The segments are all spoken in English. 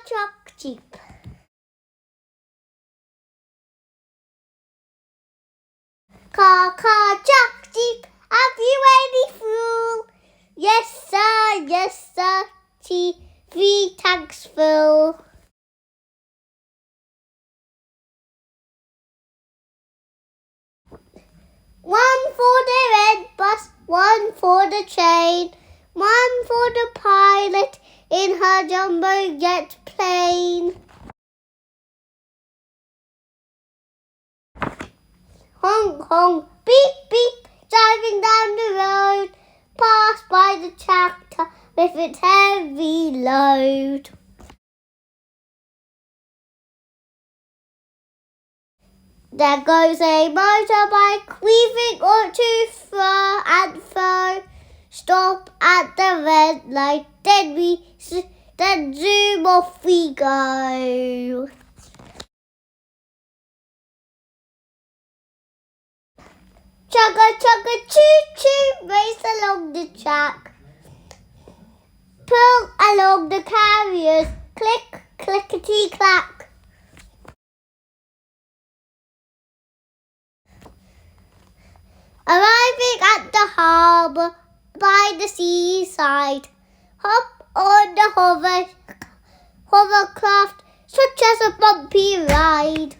truck, jeep. Car, truck, jeep. Have you any fuel? Yes, sir. 3 tanks full. One for the red bus, one for the train, one for the pilot in her jumbo jet plane. Honk, honk, beep, beep, driving down the road, passed by the tractor with its heavy load. There goes a motorbike weaving on to fro and fro. Stop at the red light, then zoom off we go. Chugga, choo-choo, race along the track. Pull along the carriers, click, clickety-clack. Arriving at the harbour by the seaside, hop on the hovercraft, such as a bumpy ride.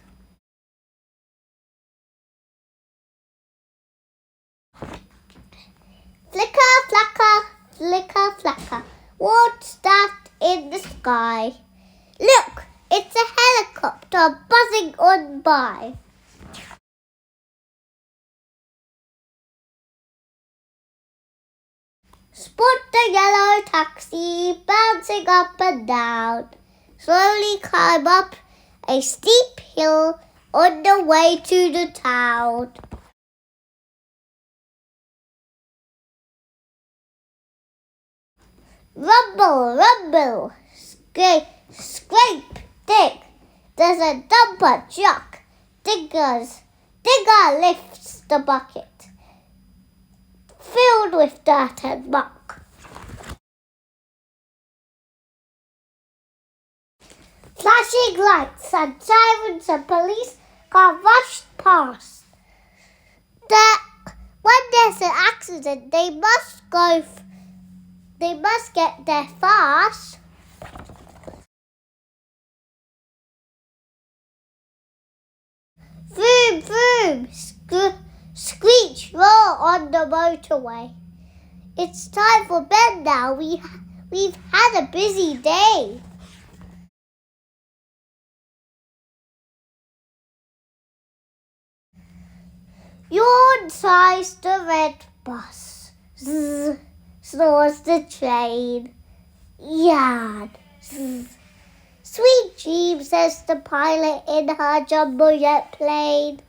Flicker, flacker, flicker, flacker, what's that in the sky? Look, it's a helicopter buzzing on by. Spot the yellow taxi bouncing up and down. Slowly climb up a steep hill on the way to the town. Rumble, rumble, scrape, dig. There's a dumper truck. Digger lifts the bucket filled with dirt and muck. Flashing lights and sirens and police car rushed past. When there's an accident, they must get there fast. Vroom, vroom, screech, roar on the motorway. It's time for bed now. We've had a busy day. Yawn sighs the red bus. Zzz, snores the train. Yarn. Zzz. Sweet dreams, says the pilot in her jumbo jet plane.